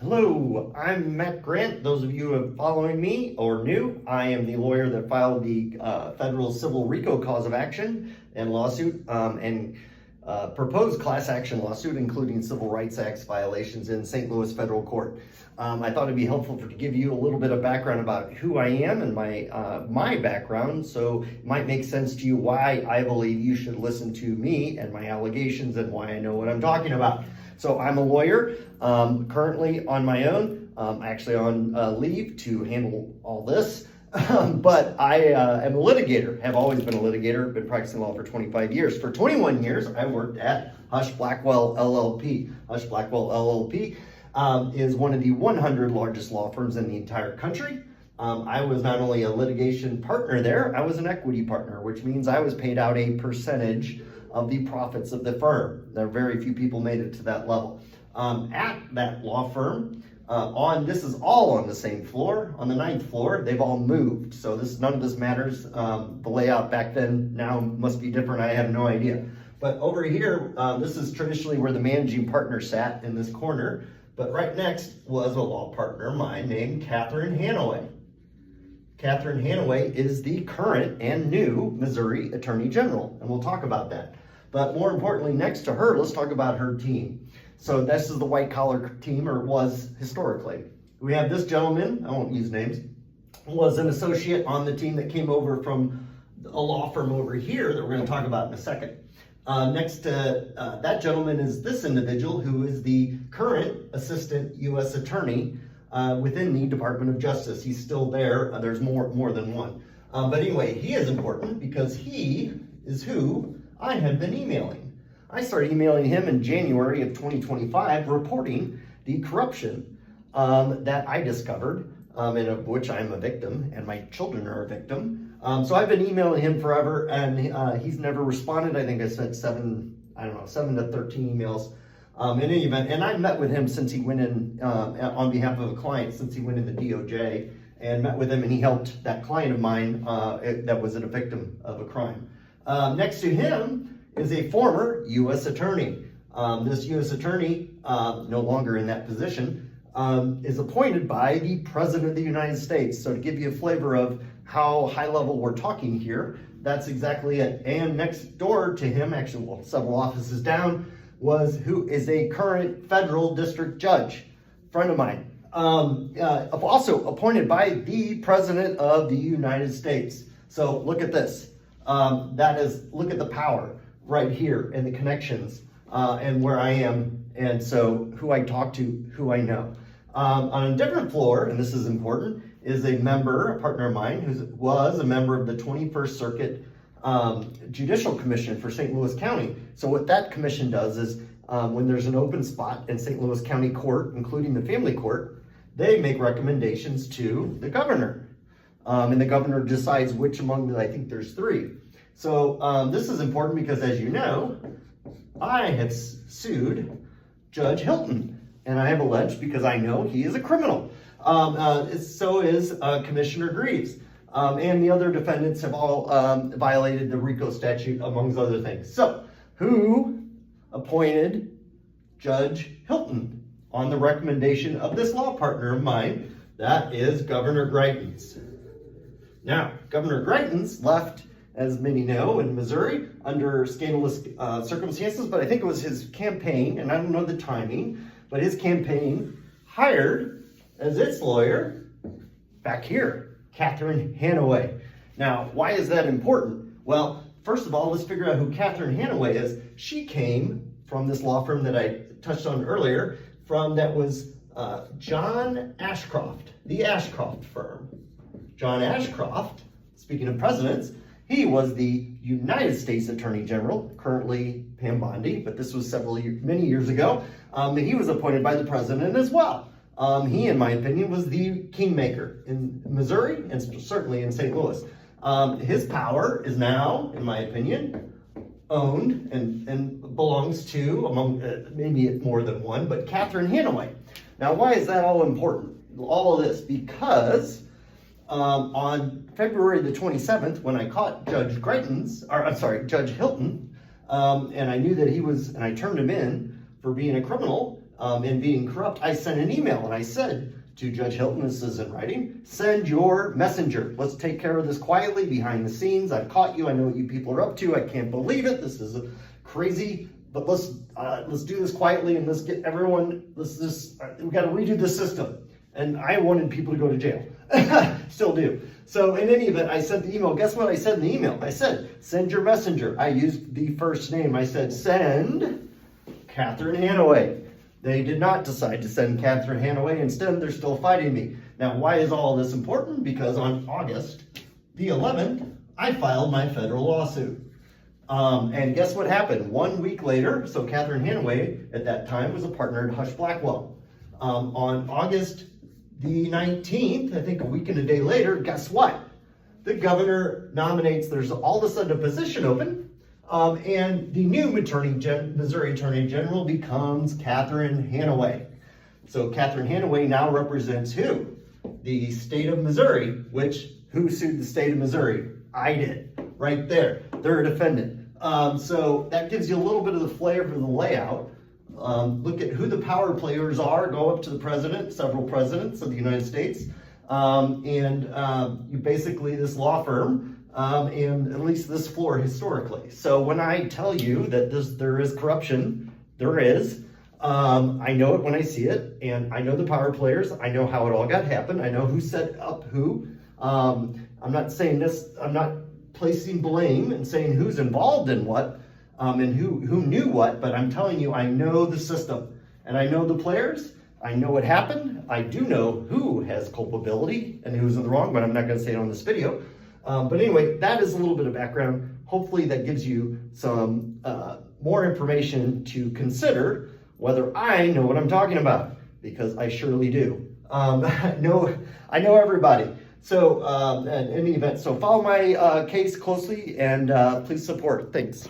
Hello, I'm Matt Grant. Those of you who are following me or new, I am the lawyer that filed the federal civil RICO cause of action and lawsuit and proposed class action lawsuit, including civil rights acts violations in St. Louis federal court. I thought it'd be helpful to give you a little bit of background about who I am and my background, so it might make sense to you why I believe you should listen to me and my allegations and why I know what I'm talking about. So I'm a lawyer, currently on my own, actually on leave to handle all this, but I am a litigator, have always been a litigator, been practicing law for 25 years. For 21 years, I worked at Hush Blackwell LLP. Hush Blackwell LLP is one of the 100 largest law firms in the entire country. I was not only a litigation partner there, I was an equity partner, which means I was paid out a percentage of the profits of the firm. There are very few people made it to that level. At that law firm, this is all on the same floor, on the 9th floor, they've all moved. So none of this matters. The layout back then now must be different, I have no idea. But over here, this is traditionally where the managing partner sat in this corner, but right next was a law partner of mine named Catherine Hanaway. Catherine Hanaway is the current and new Missouri Attorney General, and we'll talk about that. But more importantly, next to her, let's talk about her team. So this is the white collar team, or was historically. We have this gentleman, I won't use names, was an associate on the team that came over from a law firm over here that we're going to talk about in a second. Next to that gentleman is this individual who is the current Assistant U.S. Attorney within the Department of Justice. He's still there. There's more than one. But anyway, he is important because he is who I have been emailing. I started emailing him in January of 2025 reporting the corruption that I discovered and of which I'm a victim and my children are a victim. So I've been emailing him forever and he's never responded. I think I sent 7 to 13 emails in any event. And I met with him since he went in on behalf of a client, since he went in the DOJ, and met with him, and he helped that client of mine that was a victim of a crime. Next to him is a former U.S. attorney. This U.S. attorney, no longer in that position, is appointed by the President of the United States. So to give you a flavor of how high level we're talking here, that's exactly it. And next door to him, actually, well, several offices down, who is a current federal district judge, friend of mine. Also appointed by the President of the United States. So look at this. Look at the power right here and the connections and where I am, and so who I talk to, who I know. On a different floor, and this is important, is a partner of mine who was a member of the 21st Circuit Judicial Commission for St. Louis County. So what that commission does is when there's an open spot in St. Louis County Court, including the family court, they make recommendations to the governor. And the governor decides which among them. I think there's 3. So this is important because, as you know, I have sued Judge Hilton, and I have alleged, because I know he is a criminal. So is Commissioner Greaves. And the other defendants have all violated the RICO statute, amongst other things. So who appointed Judge Hilton on the recommendation of this law partner of mine? That is Governor Greitens. Now, Governor Greitens left, as many know, in Missouri under scandalous circumstances, but I think it was his campaign, and I don't know the timing, but his campaign hired as its lawyer back here, Catherine Hanaway. Now, why is that important? Well, first of all, let's figure out who Catherine Hanaway is. She came from this law firm that I touched on earlier, that was John Ashcroft, the Ashcroft firm. John Ashcroft, speaking of presidents, he was the United States Attorney General, currently Pam Bondi, but this was many years ago. He was appointed by the president as well. He, in my opinion, was the kingmaker in Missouri and certainly in St. Louis. His power is now, in my opinion, owned and belongs to, among maybe more than one, but Catherine Hanaway. Now, why is that all important? All of this because on February the 27th, when I caught Judge Hilton, and I knew that he was, and I turned him in for being a criminal, and being corrupt, I sent an email and I said to Judge Hilton, this is in writing, send your messenger. Let's take care of this quietly behind the scenes. I've caught you. I know what you people are up to. I can't believe it. This is crazy. But let's do this quietly and let's get everyone. We got to redo the system. And I wanted people to go to jail. Still do. So in any event, I sent the email. Guess what I said in the email? I said, send your messenger. I used the first name. I said, send Catherine Hanaway. They did not decide to send Catherine Hanaway. Instead, they're still fighting me. Now, why is all this important? Because on August the 11th, I filed my federal lawsuit. And guess what happened? 1 week later, so Catherine Hanaway at that time was a partner at Hush Blackwell. On August the 19th, I think a week and a day later, guess what? The governor nominates, there's all of a sudden a position open, and the new Missouri Attorney General becomes Catherine Hanaway. So Catherine Hanaway now represents who? The state of Missouri, who sued the state of Missouri? I did, right there. They're a defendant. So that gives you a little bit of the flavor of the layout. Look at who the power players are, go up to the president, several presidents of the United States, you basically this law firm, and at least this floor historically. So when I tell you that there is corruption, there is. I know it when I see it, and I know the power players. I know how it all got happened. I know who set up who. I'm not saying this, I'm not placing blame and saying who's involved in what, and who knew what, but I'm telling you, I know the system, and I know the players. I know what happened. I do know who has culpability and who's in the wrong, but I'm not going to say it on this video. But anyway, that is a little bit of background. Hopefully that gives you some more information to consider whether I know what I'm talking about, because I surely do. I know everybody. So in any event, so follow my case closely and please support. Thanks.